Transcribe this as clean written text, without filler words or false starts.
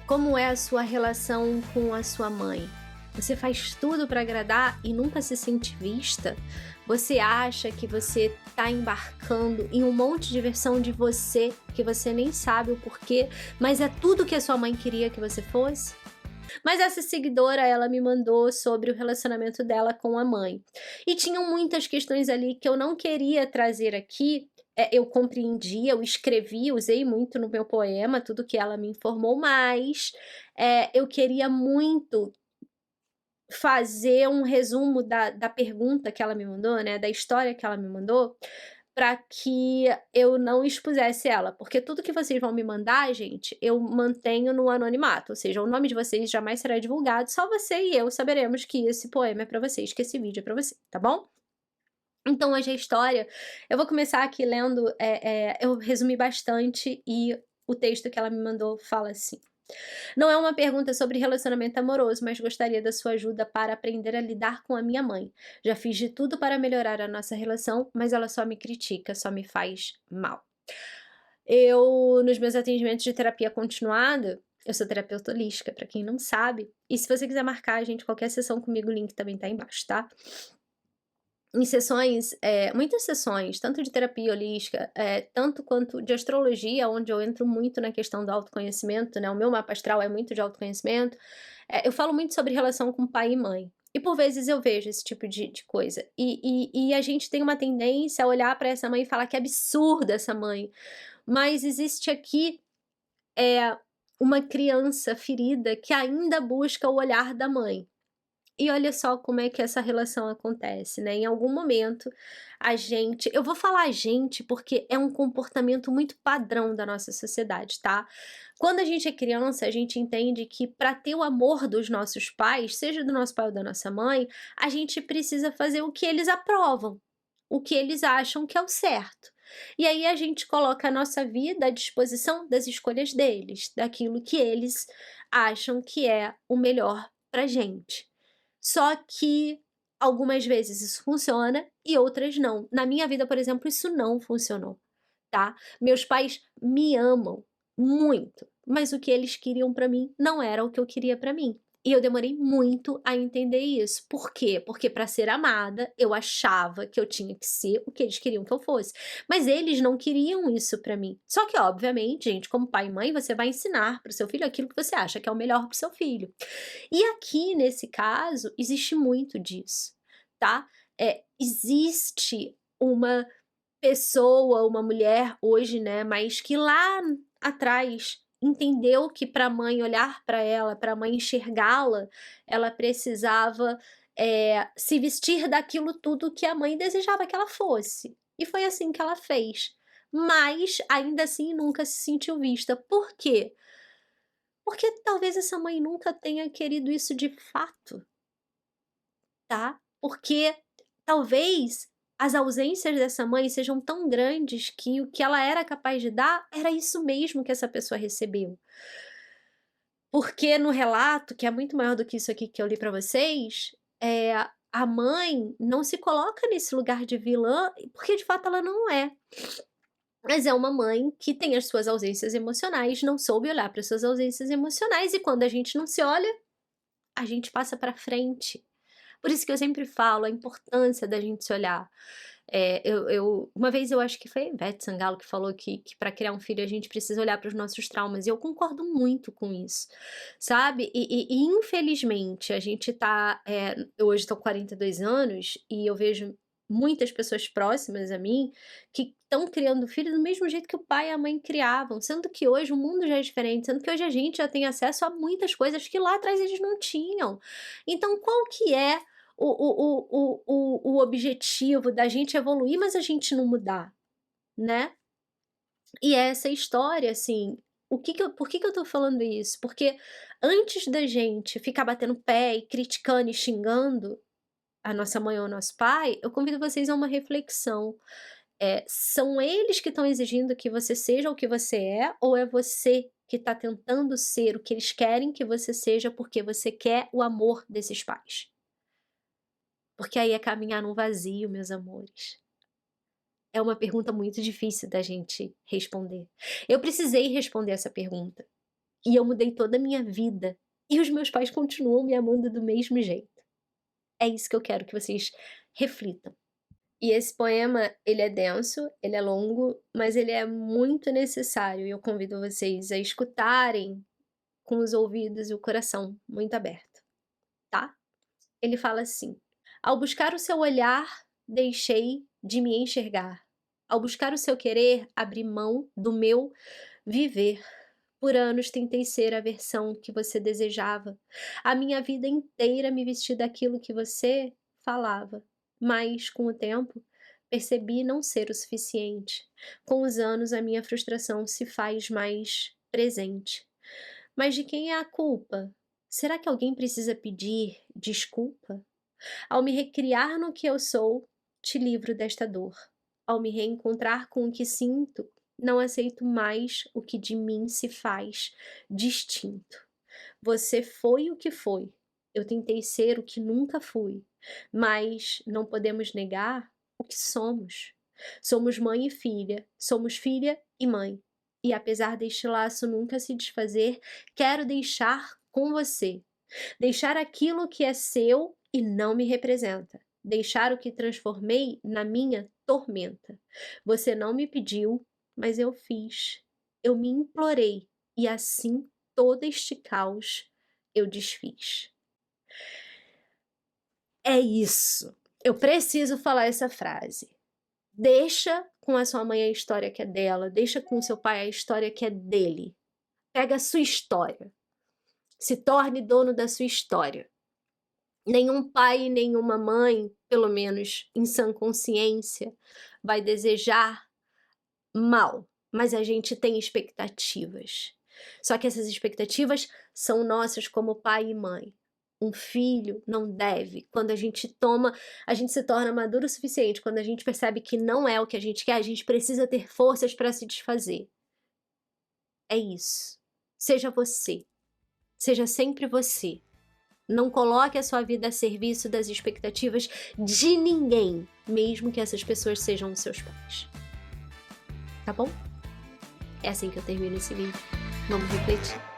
Como é a sua relação com a sua mãe? Você faz tudo para agradar e nunca se sente vista? Você acha que você tá embarcando em um monte de versão de você que você nem sabe o porquê, mas é tudo que a sua mãe queria que você fosse? Mas essa seguidora, ela me mandou sobre o relacionamento dela com a mãe. E tinham muitas questões ali que eu não queria trazer aqui. Eu compreendi, eu escrevi, usei muito no meu poema tudo que ela me informou, mas eu queria muito fazer um resumo da pergunta que ela me mandou, né, da história que ela me mandou, para que eu não expusesse ela, porque tudo que vocês vão me mandar, gente, eu mantenho no anonimato, ou seja, o nome de vocês jamais será divulgado, só você e eu saberemos que esse poema é para vocês, que esse vídeo é para você, tá bom? Então hoje a história, eu vou começar aqui lendo, eu resumi bastante e o texto que ela me mandou fala assim: não é uma pergunta sobre relacionamento amoroso, mas gostaria da sua ajuda para aprender a lidar com a minha mãe. Já fiz de tudo para melhorar a nossa relação, mas ela só me critica, só me faz mal. Nos meus atendimentos de terapia continuada, eu sou terapeuta holística, para quem não sabe, e se você quiser marcar, gente, qualquer sessão comigo, o link também tá embaixo, tá? Em sessões, muitas sessões, tanto de terapia holística, tanto quanto de astrologia, onde eu entro muito na questão do autoconhecimento, né, o meu mapa astral é muito de autoconhecimento, eu falo muito sobre relação com pai e mãe. E por vezes eu vejo esse tipo de coisa. E a gente tem uma tendência a olhar para essa mãe e falar que é absurda essa mãe. Mas existe aqui uma criança ferida que ainda busca o olhar da mãe. E olha só como é que essa relação acontece, né, em algum momento eu vou falar a gente, porque é um comportamento muito padrão da nossa sociedade, tá. Quando a gente é criança, a gente entende que para ter o amor dos nossos pais, seja do nosso pai ou da nossa mãe, a gente precisa fazer o que eles aprovam, o que eles acham que é o certo. E aí a gente coloca a nossa vida à disposição das escolhas deles, daquilo que eles acham que é o melhor pra gente. Só que algumas vezes isso funciona e outras não. Na minha vida, por exemplo, isso não funcionou, tá? Meus pais me amam muito, mas o que eles queriam pra mim não era o que eu queria pra mim. E eu demorei muito a entender isso. Por quê? Porque para ser amada, eu achava que eu tinha que ser o que eles queriam que eu fosse. Mas eles não queriam isso pra mim. Só que, obviamente, gente, como pai e mãe, você vai ensinar para o seu filho aquilo que você acha que é o melhor para o seu filho. E aqui, nesse caso, existe muito disso, tá? Existe uma pessoa, uma mulher hoje, né, mas que lá atrás entendeu que para a mãe olhar para ela, para a mãe enxergá-la, ela precisava, se vestir daquilo tudo que a mãe desejava que ela fosse. E foi assim que ela fez. Mas, ainda assim, nunca se sentiu vista. Por quê? Porque talvez essa mãe nunca tenha querido isso de fato, tá? Porque talvez as ausências dessa mãe sejam tão grandes que o que ela era capaz de dar era isso mesmo que essa pessoa recebeu. Porque no relato, que é muito maior do que isso aqui que eu li pra vocês, a mãe não se coloca nesse lugar de vilã, porque de fato ela não é. Mas é uma mãe que tem as suas ausências emocionais, não soube olhar para suas ausências emocionais e quando a gente não se olha, a gente passa pra frente. Por isso que eu sempre falo a importância da gente se olhar. Uma vez eu acho que foi a Ivete Sangalo que falou que para criar um filho a gente precisa olhar para os nossos traumas, e eu concordo muito com isso, sabe. E infelizmente a gente tá, eu hoje tô com 42 anos e eu vejo muitas pessoas próximas a mim que estão criando filhos do mesmo jeito que o pai e a mãe criavam, sendo que hoje o mundo já é diferente, sendo que hoje a gente já tem acesso a muitas coisas que lá atrás eles não tinham. Então qual que é o objetivo da gente evoluir, mas a gente não mudar, né? E essa história, assim, por que que eu tô falando isso? Porque antes da gente ficar batendo pé e criticando e xingando a nossa mãe ou o nosso pai, eu convido vocês a uma reflexão. São eles que estão exigindo que você seja o que você é, ou é você que está tentando ser o que eles querem que você seja porque você quer o amor desses pais? Porque aí é caminhar num vazio, meus amores. É uma pergunta muito difícil da gente responder. Eu precisei responder essa pergunta. E eu mudei toda a minha vida. E os meus pais continuam me amando do mesmo jeito. É isso que eu quero que vocês reflitam. E esse poema, ele é denso, ele é longo, mas ele é muito necessário. E eu convido vocês a escutarem com os ouvidos e o coração muito aberto, tá? Ele fala assim: ao buscar o seu olhar, deixei de me enxergar. Ao buscar o seu querer, abri mão do meu viver. Por anos tentei ser a versão que você desejava. A minha vida inteira me vesti daquilo que você falava. Mas, com o tempo, percebi não ser o suficiente. Com os anos, a minha frustração se faz mais presente. Mas de quem é a culpa? Será que alguém precisa pedir desculpa? Ao me recriar no que eu sou, te livro desta dor. Ao me reencontrar com o que sinto, não aceito mais o que de mim se faz distinto. Você foi o que foi. Eu tentei ser o que nunca fui. Mas não podemos negar o que somos. Somos mãe e filha. Somos filha e mãe. E apesar deste laço nunca se desfazer, quero deixar com você. Deixar aquilo que é seu e não me representa. Deixar o que transformei na minha tormenta. Você não me pediu, mas eu fiz. Eu me implorei e assim todo este caos eu desfiz. É isso. Eu preciso falar essa frase. Deixa com a sua mãe a história que é dela, deixa com o seu pai a história que é dele. Pega a sua história. Se torne dono da sua história. Nenhum pai, nenhuma mãe, pelo menos em sã consciência, vai desejar mal, mas a gente tem expectativas. Só que essas expectativas são nossas como pai e mãe. Um filho não deve. Quando a gente se torna maduro o suficiente, quando a gente percebe que não é o que a gente quer, a gente precisa ter forças para se desfazer. É isso. Seja você. Seja sempre você. Não coloque a sua vida a serviço das expectativas de ninguém, mesmo que essas pessoas sejam os seus pais. Tá bom? É assim que eu termino esse vídeo. Vamos refletir.